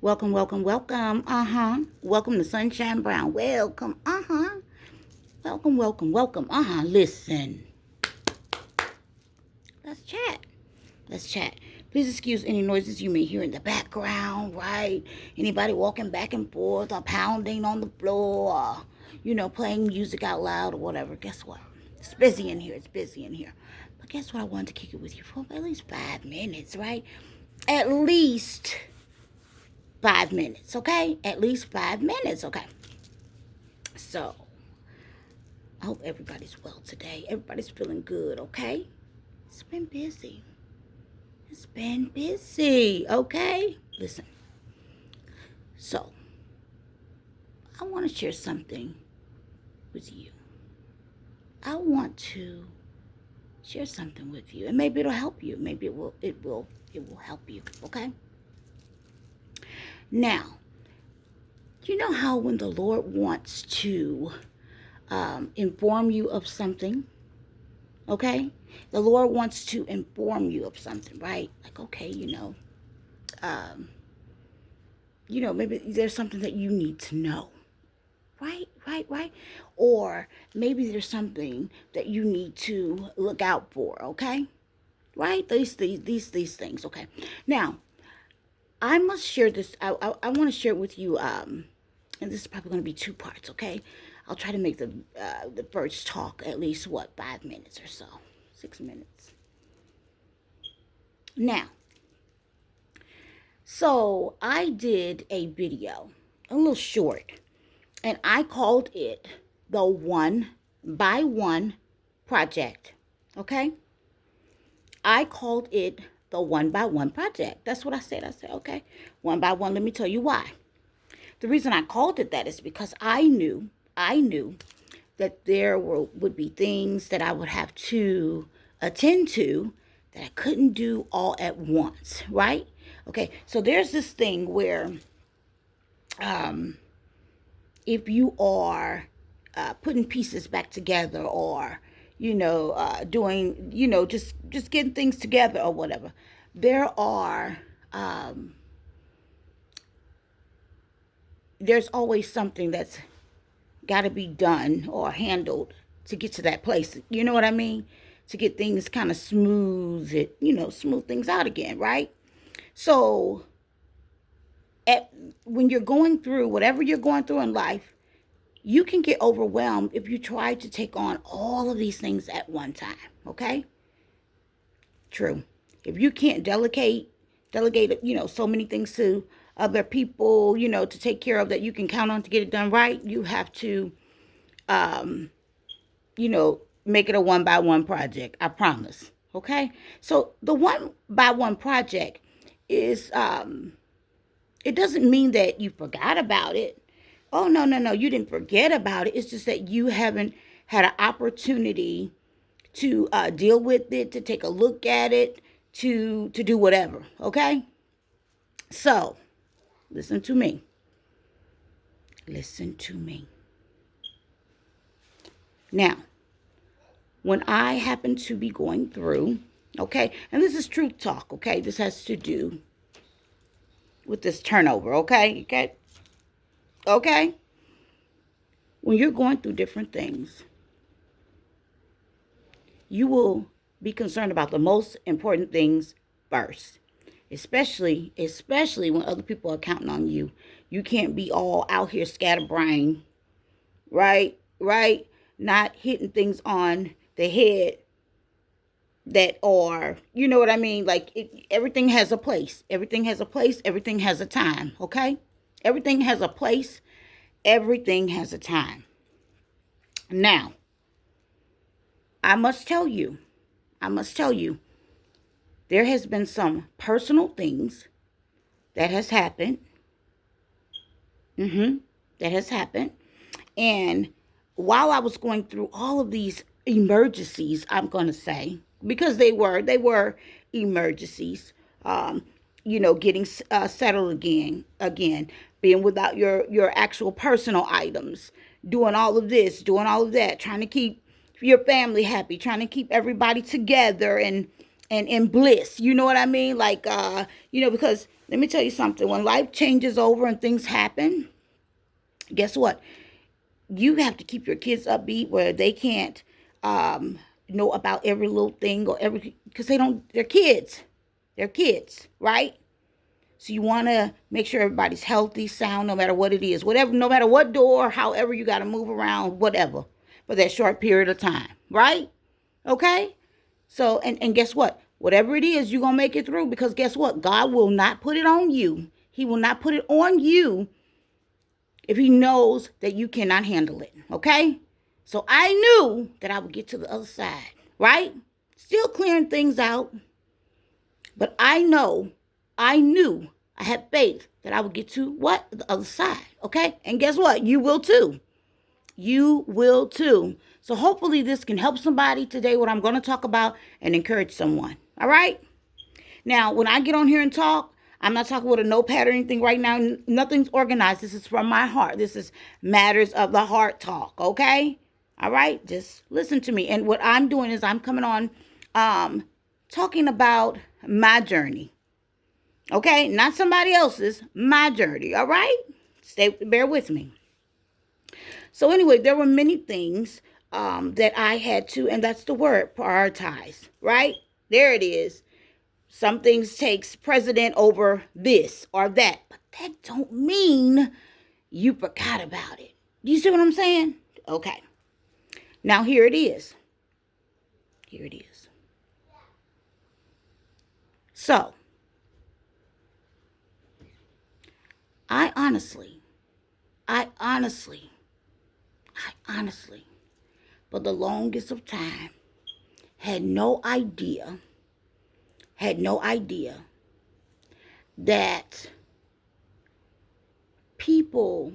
Welcome, welcome, welcome. Welcome to Sunshine Brown. Welcome. Welcome, welcome, welcome. Listen. Let's chat. Let's chat. Please excuse any noises you may hear in the background, right? Anybody walking back and forth or pounding on the floor or, playing music out loud or whatever. Guess what? It's busy in here. It's busy in here. But guess what? I wanted to kick it with you for at least 5 minutes, right? At least 5 minutes, okay? At least 5 minutes, okay? So, I hope everybody's well today. Everybody's feeling good, okay? It's been busy. It's been busy, okay? Listen. So, I want to share something with you. I want to share something with you, and maybe it'll help you. Maybe it will help you, okay? Now, you know how when the Lord wants to inform you of something, okay? The Lord wants to inform you of something, right? Like, okay, um, maybe there's something that you need to know, right? Right. Or maybe there's something that you need to look out for, okay? Right? These things, okay? Now, I must share this. I want to share it with you. And this is probably going to be two parts, okay? I'll try to make the first talk at least 5 minutes or so, 6 minutes. Now, so I did a video, a little short, and I called it the One by One Project, okay? I called it the One by One Project. That's what I said. I said, okay, one by one. Let me tell you why. The reason I called it that is because I knew that there would be things that I would have to attend to that I couldn't do all at once, right? Okay, so there's this thing where if you are putting pieces back together or, doing, just getting things together or whatever, there are, there's always something that's got to be done or handled to get to that place. You know what I mean? To get things kind of smooth things out again, right? So when you're going through whatever you're going through in life, you can get overwhelmed if you try to take on all of these things at one time, okay? True. If you can't delegate, so many things to other people, to take care of that you can count on to get it done right, you have to, make it a one by one project. I promise. Okay. So the one by one project is, it doesn't mean that you forgot about it. Oh, no, no, no. You didn't forget about it. It's just that you haven't had an opportunity to deal with it, to take a look at it, to do whatever. Okay. So listen to me. Listen to me. Now, when I happen to be going through, okay, and this is truth talk, okay, this has to do with this turnover, okay, when you're going through different things, you will be concerned about the most important things first, especially when other people are counting on you. You can't be all out here scatterbrained, right, not hitting things on the head that are, you know what I mean? Like everything has a place. Everything has a place. Everything has a time. Okay? Everything has a place. Everything has a time. Now, I must tell you, there has been some personal things that has happened. That has happened. And while I was going through all of these emergencies, I'm going to say, because they were emergencies, getting settled again, being without your actual personal items, doing all of this, doing all of that, trying to keep your family happy, trying to keep everybody together and in bliss. You know what I mean? Like, because let me tell you something. When life changes over and things happen, guess what? You have to keep your kids upbeat where they can't know about every little thing or every, because they're kids. They're kids, right? So you want to make sure everybody's healthy, sound, no matter what it is. Whatever, no matter what door, however you got to move around, whatever, for that short period of time, right? Okay? So, and guess what? Whatever it is, you're going to make it through, because guess what? God will not put it on you. He will not put it on you if he knows that you cannot handle it, okay? So I knew that I would get to the other side, right? Still clearing things out, but I knew, I had faith that I would get to what? The other side, okay? And guess what? You will too. You will too. So hopefully this can help somebody today, what I'm going to talk about, and encourage someone, all right? Now, when I get on here and talk, I'm not talking with a notepad or anything right now. Nothing's organized. This is from my heart. This is matters of the heart talk, okay? All right? Just listen to me. And what I'm doing is I'm coming on talking about my journey, okay? Not somebody else's, my journey, all right? Bear with me. So anyway, there were many things that I had to, and that's the word, prioritize, right? There it is. Some things takes precedent over this or that, but that don't mean you forgot about it. Do you see what I'm saying? Okay. Now here it is. Here it is. So, I honestly, for the longest of time, had no idea that people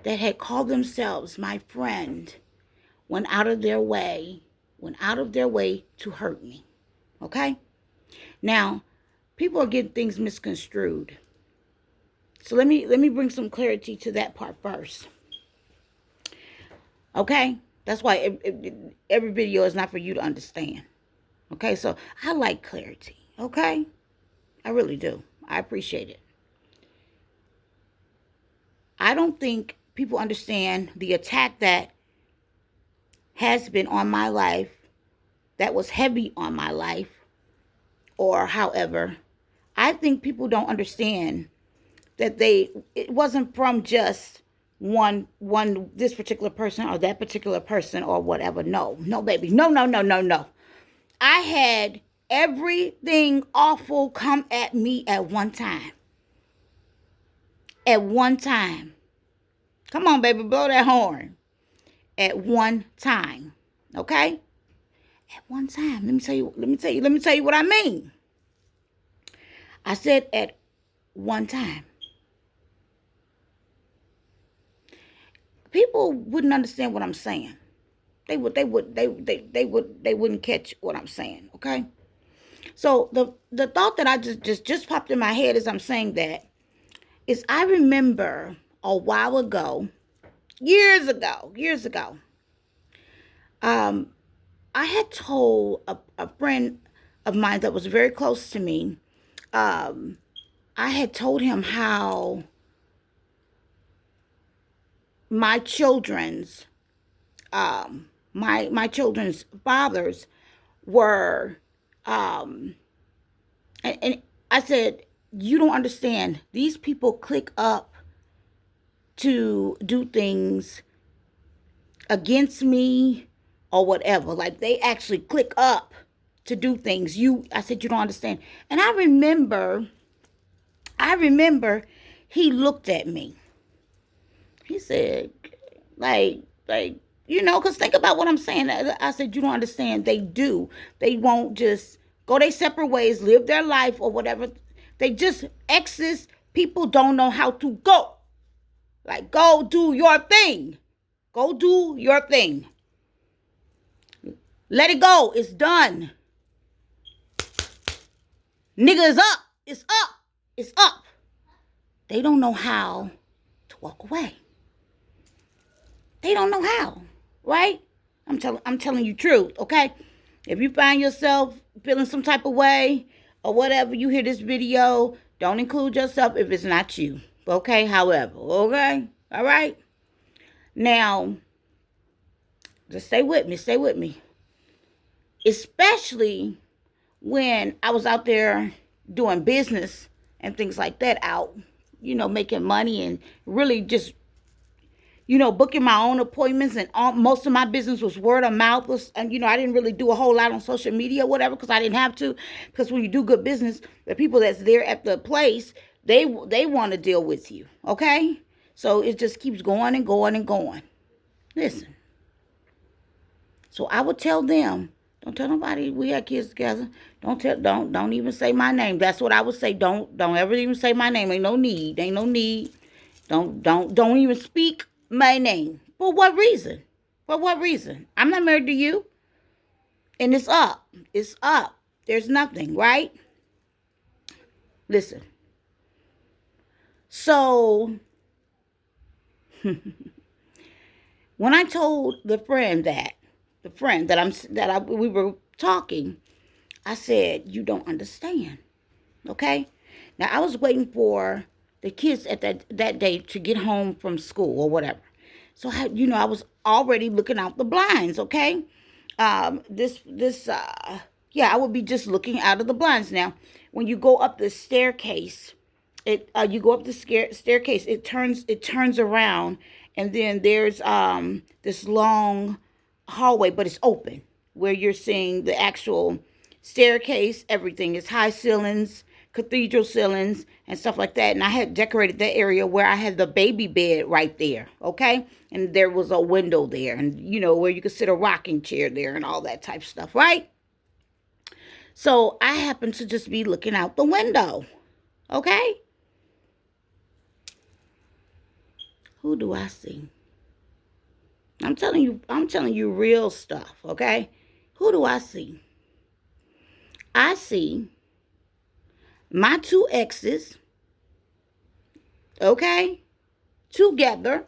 that had called themselves my friend went out of their way to hurt me. Okay? Now, people are getting things misconstrued. So let me bring some clarity to that part first. Okay? That's why every video is not for you to understand. Okay? So I like clarity. Okay? I really do. I appreciate it. I don't think people understand the attack that has been on my life, that was heavy on my life, or however. I think people don't understand that it wasn't from just one this particular person or that particular person or whatever. No, baby. No. I had everything awful come at me at one time. At one time. Come on, baby, blow that horn. At one time. Okay? At one time. Let me tell you what I mean. I said at one time. People wouldn't understand what I'm saying. They wouldn't catch what I'm saying, okay? So the thought that I just popped in my head as I'm saying that is, I remember a while ago, years ago, I had told a friend of mine that was very close to me, I had told him how my children's my children's fathers were and I said, you don't understand. These people click up to do things against me or whatever. Like, they actually click up to do things. I said, you don't understand. And I remember he looked at me. He said, like, because think about what I'm saying. I said, you don't understand. They do. They won't just go their separate ways, live their life or whatever. They just exist. People don't know how to go. Like, go do your thing. Go do your thing. Let it go. It's done. Nigga is up. It's up. It's up. They don't know how to walk away. They don't know how, right? I'm telling you truth, okay? If you find yourself feeling some type of way or whatever, you hear this video, don't include yourself if it's not you. Okay? However, okay? All right? Now, just stay with me. Stay with me. Especially when I was out there doing business and things like that out, making money and really just, booking my own appointments, and most of my business was word of mouth. And I didn't really do a whole lot on social media or whatever because I didn't have to. Because when you do good business, the people that's there at the place, they want to deal with you. Okay, so it just keeps going and going and going. Listen, so I would tell them, don't tell nobody we had kids together. Don't even say my name. That's what I would say. Don't ever even say my name. Ain't no need. Ain't no need. Don't even speak my name. For what reason? For what reason? I'm not married to you. And it's up. It's up. There's nothing, right? Listen. So when I told the friend that we were talking, I said, you don't understand. Okay? Now I was waiting for the kids at that day to get home from school or whatever. So I was already looking out the blinds, okay? I would be just looking out of the blinds. Now, when you go up the staircase, staircase, it turns around, and then there's this long hallway, but it's open, where you're seeing the actual staircase. Everything is high ceilings, cathedral ceilings, and stuff like that. And I had decorated that area where I had the baby bed right there, okay? And there was a window there, and where you could sit a rocking chair there and all that type of stuff, right? So I happened to just be looking out the window, okay? Who do I see? I'm telling you real stuff, okay? Who do I see? I see my two exes, okay, together,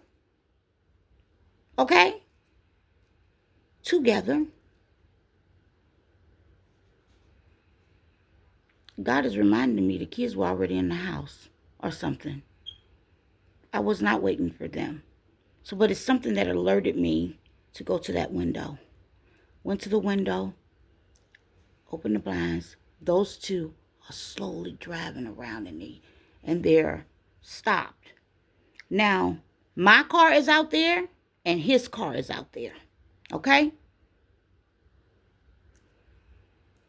okay, together. God is reminding me the kids were already in the house or something. I was not waiting for them. So, but it's something that alerted me to go to that window. Went to the window, opened the blinds. Those two are slowly driving around in me, and they're stopped. Now, my car is out there, and his car is out there. Okay?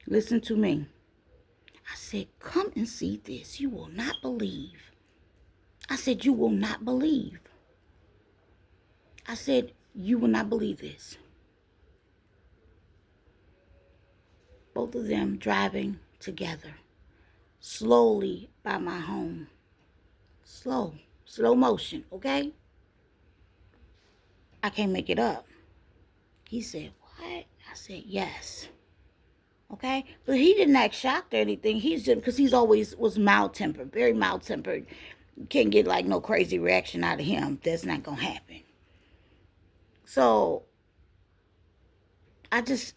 Listen to me. I said, come and see this. You will not believe. I said, you will not believe. I said, you will not believe this. Both of them driving together, slowly by my home. Slow motion, okay? I can't make it up. He said, what? I said, yes. Okay? But he didn't act shocked or anything. He's just, because he's always was mild-tempered, very mild-tempered. You can't get like no crazy reaction out of him. That's not going to happen. So I just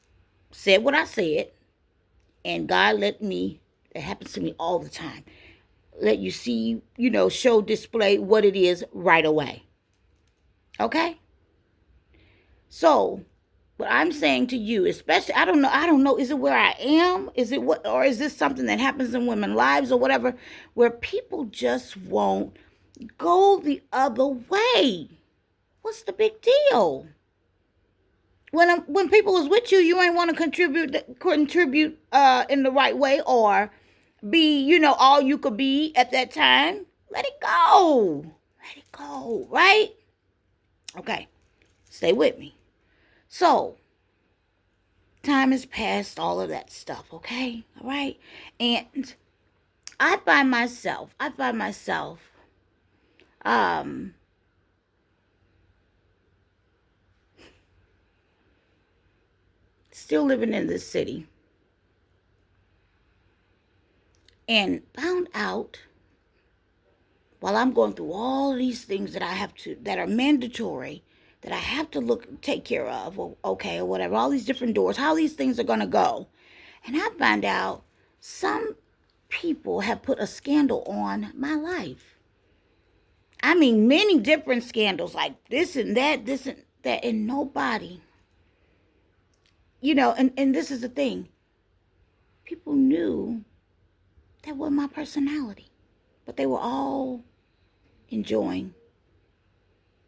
said what I said, and God let me, it happens to me all the time, let you see, show, display what it is right away. Okay? So, what I'm saying to you, especially, I don't know, is it where I am? Is it what, or is this something that happens in women's lives or whatever, where people just won't go the other way? What's the big deal? When people is with you, you ain't want to contribute in the right way, or be, all you could be at that time. Let it go. Let it go, right? Okay. Stay with me. So, time has passed, all of that stuff, okay? All right? And I find myself, still living in this city, and found out while I'm going through all these things that I have to, that are mandatory that I have to take care of, or okay, or whatever. All these different doors, how these things are gonna go. And I find out some people have put a scandal on my life. I mean, many different scandals, like this and that, and nobody, and this is the thing. People knew that was my personality, but they were all enjoying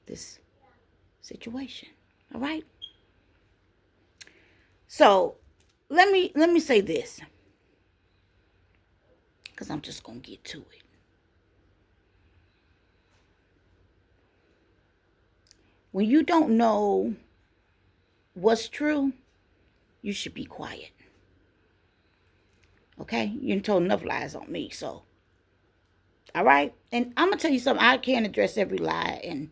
this situation. All right? So let me say this, because I'm just gonna get to it. When you don't know what's true, you should be quiet. Okay? You told enough lies on me, so all right? And I'm gonna tell you something. I can't address every lie and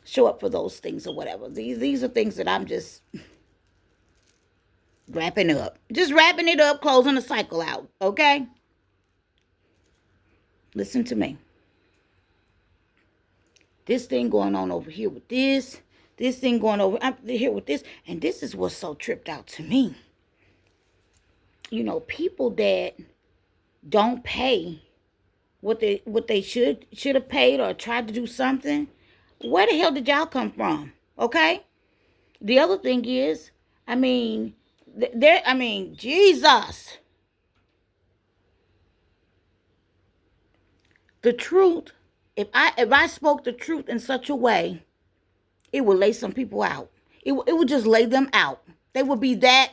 show up for those things or whatever. These are things that I'm just wrapping up. Just wrapping it up, closing the cycle out. Okay? Listen to me. This thing going on over here with this thing going over here with this, and this is what's so tripped out to me. People that don't pay what they should have paid, or tried to do something. Where the hell did y'all come from? Okay? The other thing is, Jesus. The truth, if I spoke the truth in such a way, it would lay some people out. It would just lay them out. They would be that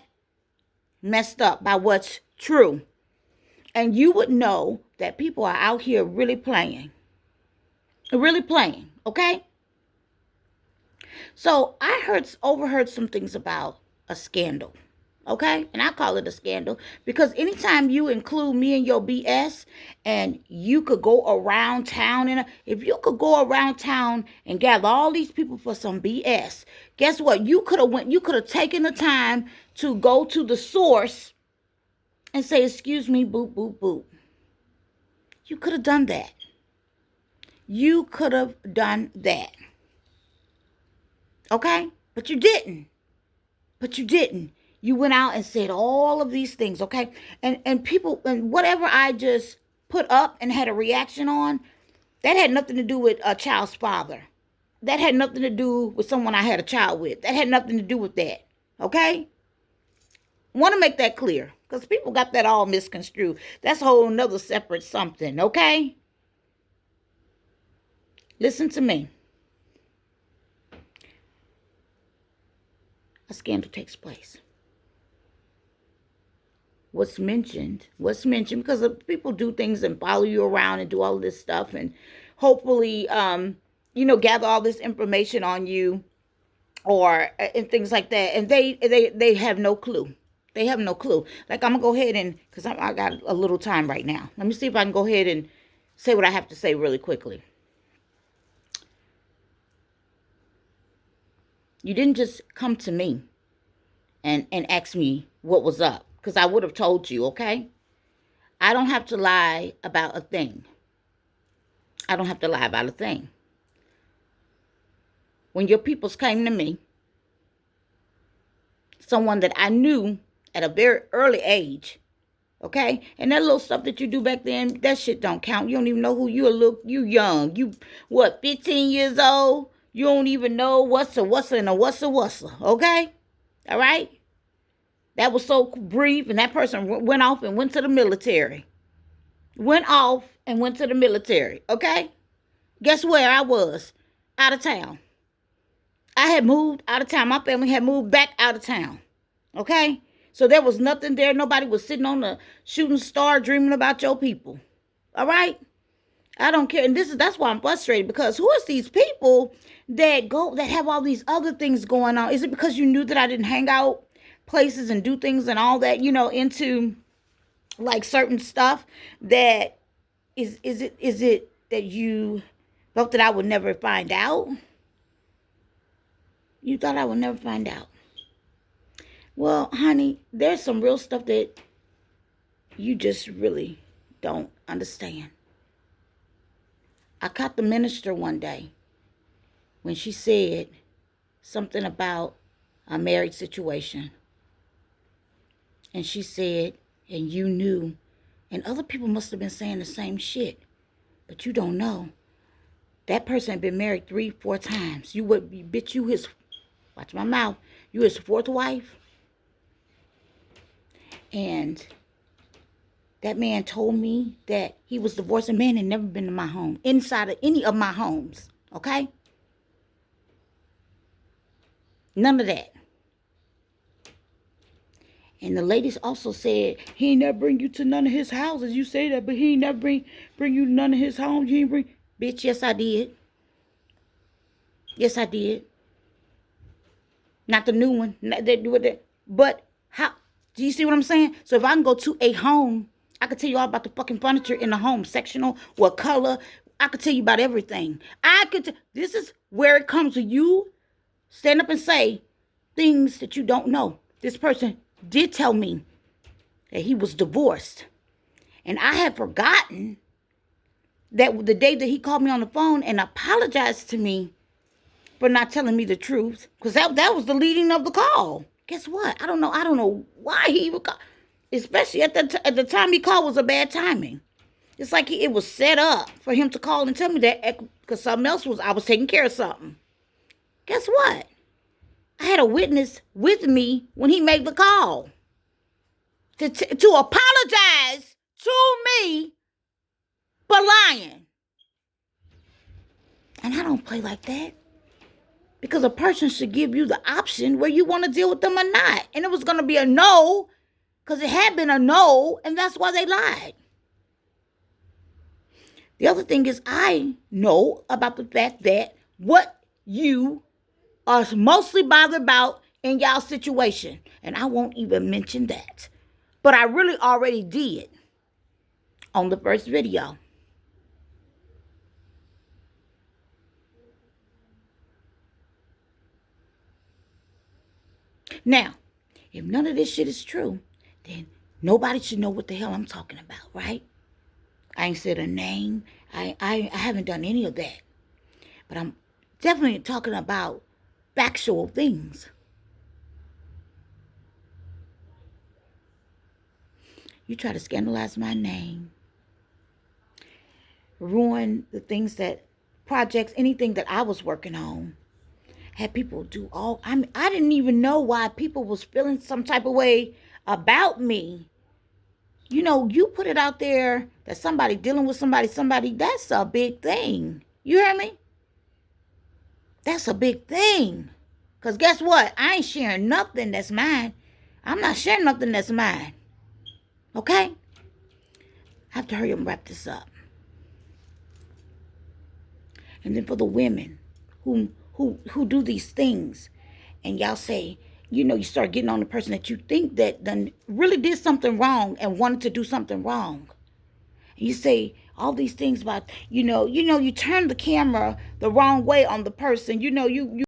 messed up by what's true. And you would know that people are out here really playing. Really playing, okay? So I overheard some things about a scandal. Okay? And I call it a scandal because anytime you include me in your BS, and you could go around town, and if you could go around town and gather all these people for some BS, guess what? You could have taken the time to go to the source and say, "Excuse me, boop, boop, boop." You could have done that. You could have done that. Okay? But you didn't. You went out and said all of these things, okay? And people, and whatever I just put up and had a reaction on, that had nothing to do with a child's father. That had nothing to do with someone I had a child with. That had nothing to do with that, okay? I want to make that clear, because people got that all misconstrued. That's a whole nother separate something, okay? Listen to me. A scandal takes place. What's mentioned, because people do things and follow you around and do all this stuff, and hopefully, gather all this information on you, or and things like that, and they have no clue. They have no clue. Like, I'm gonna go ahead and, because I got a little time right now. Let me see if I can go ahead and say what I have to say really quickly. You didn't just come to me and ask me what was up, because I would have told you, okay? I don't have to lie about a thing. When your peoples came to me, someone that I knew at a very early age, okay? And that little stuff that you do back then, that shit don't count. You don't even know who you young. You, 15 years old? You don't even know what's a okay? All right? That was so brief, and that person went off and went to the military. Okay? Guess where I was? Out of town. I had moved out of town. My family had moved back out of town. Okay? So there was nothing there. Nobody was sitting on a shooting star dreaming about your people. All right? I don't care. And that's why I'm frustrated, because who is these people that have all these other things going on? Is it because you knew that I didn't hang out places and do things and all that, into like certain stuff, that is it that you thought that I would never find out? You thought I would never find out. Well, honey, there's some real stuff that you just really don't understand. I caught the minister one day when she said something about a married situation. And she said, and you knew. And other people must have been saying the same shit. But you don't know. That person had been married 3, 4 times. You would be, bitch, you his, watch my mouth, you his 4th wife. And that man told me that he was divorced. A man had never been to my home, inside of any of my homes. Okay? None of that. And the ladies also said, he ain't never bring you to none of his houses. You say that, but he ain't never bring you to none of his homes. You ain't bring... Bitch, yes, I did. Yes, I did. Not the new one. But how... Do you see what I'm saying? So if I can go to a home, I could tell you all about the fucking furniture in the home, sectional, what color. I could tell you about everything. This is where it comes to you stand up and say things that you don't know. This person did tell me that he was divorced. And I had forgotten that the day that he called me on the phone and apologized to me for not telling me the truth. Because that was the leading of the call. Guess what? I don't know why he would call. Especially at the time he called was a bad timing. It's like it was set up for him to call and tell me that because something else I was taking care of something. Guess what? I had a witness with me when he made the call to apologize to me for lying. And I don't play like that. Because a person should give you the option where you want to deal with them or not. And it was going to be a no, because it had been a no, and that's why they lied. The other thing is I know about the fact that what you are mostly bothered about in y'all situation. And I won't even mention that. But I really already did on the first video. Now, if none of this shit is true, then nobody should know what the hell I'm talking about, right? I ain't said a name. I haven't done any of that. But I'm definitely talking about factual things. You try to scandalize my name, ruin the things projects, anything that I was working on. Had people do I didn't even know why people was feeling some type of way about me. You know, you put it out there that somebody dealing with somebody, that's a big thing. You hear me? That's a big thing. Because guess what? I ain't sharing nothing that's mine. I'm not sharing nothing that's mine. Okay? I have to hurry up and wrap this up. And then for the women who do these things, and y'all say, you know, you start getting on the person that you think that done really did something wrong and wanted to do something wrong. And you say all these things about, you turn the camera the wrong way on the person. You